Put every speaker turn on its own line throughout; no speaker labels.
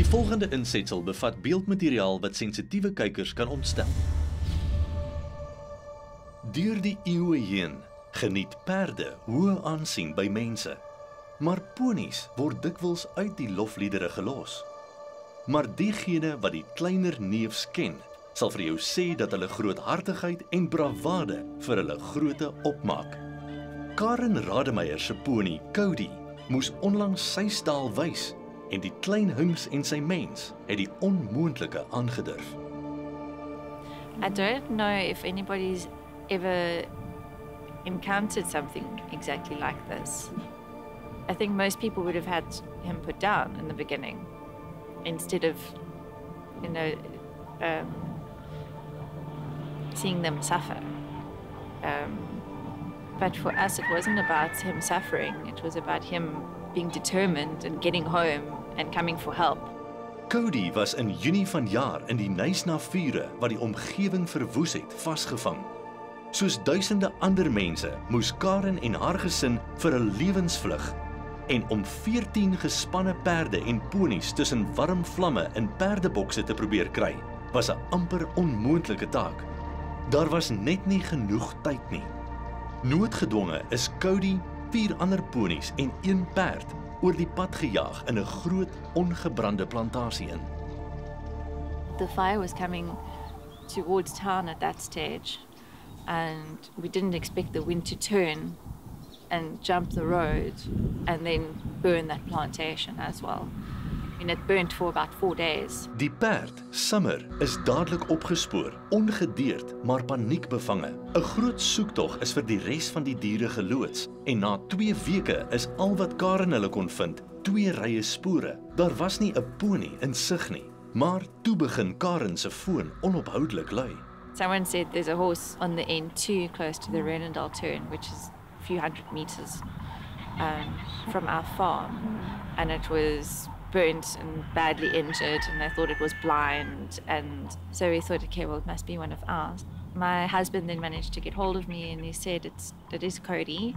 volgende insetsel bevat beeldmateriaal wat sensitiewe kykers kan ontstel. Deur die eeue heen geniet perde hoë aansien by mense, maar ponies word dikwels uit die lofliedere gelos. Maar diegene wat die kleiner neefs ken, sal vir jou sê dat hulle groothartigheid en bravade vir hulle grootte opmaak. Karen Rademeier se pony, Cody, moes onlangs sy staal wys en die klein Huns en sy mens het die onmoontlike aangedurf.
I don't know if anybody's ever encountered something exactly like this. I think most people would have had him put down in the beginning instead of, seeing them suffer. But for us, it wasn't about him suffering. It was about him being determined and getting home and coming for help.
Cody was in Junie vanjaar in die Knysna vure wat die omgewing verwoes het, vasgevang. Soos duisende ander mense moes Karen en haar gesin vir 'n lewensvlug en om 14 gespanne perde en ponies tussen warm vlamme in perdebokse te probeer kry, was 'n amper onmoontlike taak. Daar was net nie genoeg tyd nie. Noodgedwonge is Cody, 4 ander ponies en 1 perd oor die pad gejaag in 'n groot ongebrande plantasie in.
The fire was coming towards town at that stage, and we didn't expect the wind to turn and jump the road and then burn that plantation as well. And it burnt for about 4 days.
Die perd, Simmer, is dadelik opgespoor, ongedeerd, maar paniekbevange. 'n Groot soektog is vir die res van die diere geloods en na 2 weke is al wat Karen hulle kon vind, 2 rye spore. Daar was nie 'n pony in sig nie, maar toe begin Karen se foon onophoudelik lui.
Someone said there's a horse on the N2 close to the Renendal turn, which is a few hundred meters from our farm, and it was burnt and badly injured, and they thought it was blind, and so we thought, okay, well, it must be one of ours. My husband then managed to get hold of me, and he said it is Cody,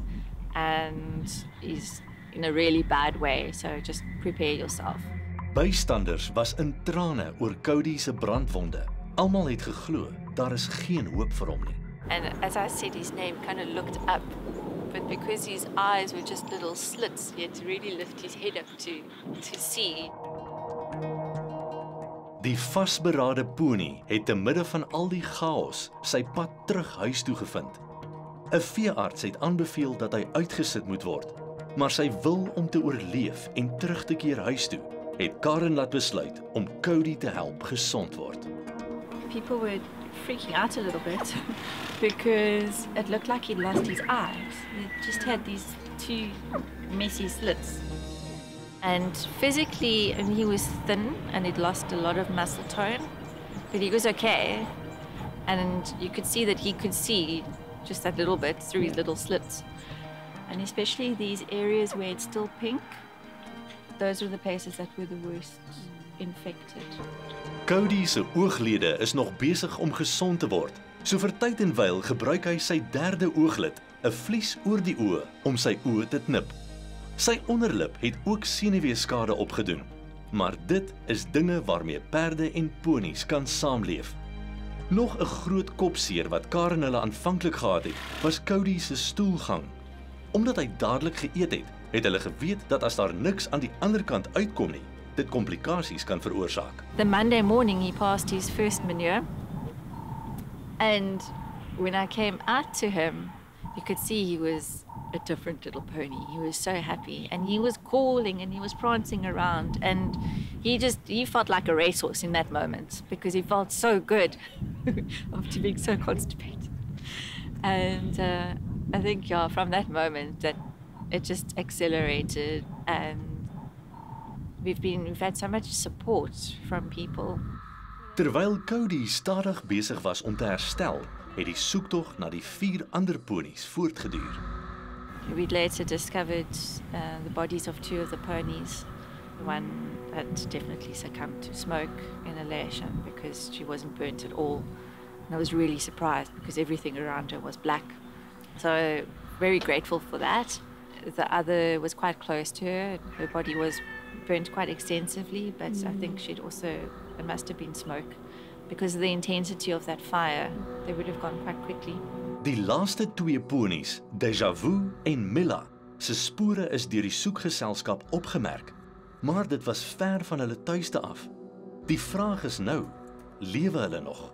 and he's in a really bad way, so just prepare yourself.
Bystanders was in trane oor Cody se brandwonde. Almal het geglo daar is geen hoop vir hom nie.
And as I said his name, kind of looked up, but because his eyes were just little slits, he had to really lift his head up to see.
Die vasberade pony het te midde van al die chaos sy pad terug huis toe gevind. 'n Veearts het aanbeveel dat hy uitgesit moet word, maar sy wil om te oorleef en terug te keer huis toe, het Karen laat besluit om Cody te help gesond word.
People were freaking out a little bit because it looked like he'd lost his eyes. He just had these 2 messy slits. And physically, he was thin and he'd lost a lot of muscle tone, but he was okay. And you could see that he could see just that little bit through his little slits. And especially these areas where it's still pink, those were the places that were the worst infected.
Cody se ooglede is nog besig om gesond te word. So vir tyd en wyl gebruik hy sy 3de ooglid, 'n vlies oor die oë, om sy oë te knip. Sy onderlip het ook senuweeskade opgedoen, maar dit is dinge waarmee perde en ponies kan saamleef. Nog 'n groot kopseer wat Karen hulle aanvanklik gehad het, was Cody se stoelgang. Omdat hy dadelik geëet het, het hulle geweet dat as daar niks aan die ander kant uitkom nie, dit komplikasies kan veroorsaak.
The Monday morning he passed his first manure, and when I came out to him, you could see he was a different little pony. He was so happy, and he was calling and he was prancing around, and he felt like a racehorse in that moment because he felt so good after being so constipated. And I think, yeah, from that moment that it just accelerated, and we've had so much support from people.
Terwyl Cody stadig besig was om te herstel, het die soektog na die 4 ander ponies voortgeduur.
We later discovered the bodies of 2 of the ponies. One had definitely succumbed to smoke inhalation because she wasn't burnt at all. And I was really surprised because everything around her was black. So very grateful for that. The other was quite close to her. Her body was burnt quite extensively, but I think it must have been smoke. Because of the intensity of that fire, they would have gone quite quickly.
Die laaste 2 ponies, Deja Vu en Milla, se spore is deur die soekgeselskap opgemerk, maar dit was ver van hulle tuiste af. Die vraag is nou, lewe hulle nog?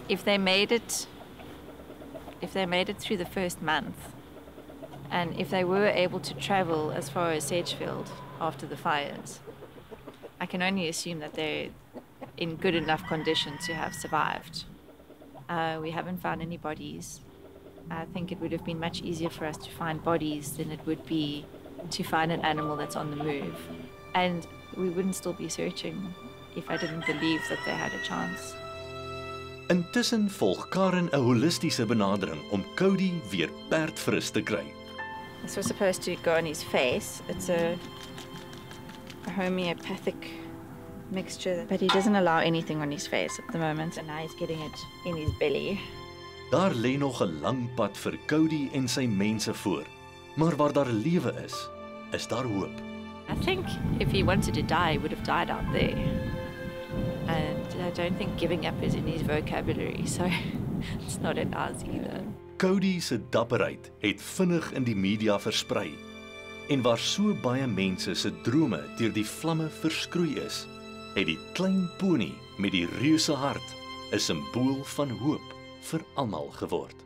If they made it through the first month, and if they were able to travel as far as Sedgefield after the fires, I can only assume that they're in good enough condition to have survived. We haven't found any bodies. I think it would have been much easier for us to find bodies than it would be to find an animal that's on the move. And we wouldn't still be searching if I didn't believe that they had a chance.
Intussen volg Karen 'n holistiese benadering om Cody weer perdfris te kry.
This was supposed to go on his face. It's a homeopathic mixture, but he doesn't allow anything on his face at the moment, and now he's getting it in his belly.
Daar lê nog 'n lang pad vir Cody en sy mense voor, maar waar daar lewe is daar hoop.
I think if he wanted to die, he would have died out there. And I don't think giving up is in his vocabulary, so it's not in ours either.
Cody se dapperheid het vinnig in die media versprei. En waar so baie mense se drome deur die vlamme verskroei is, het die klein pony met die reuse hart 'n simbool van hoop vir almal geword.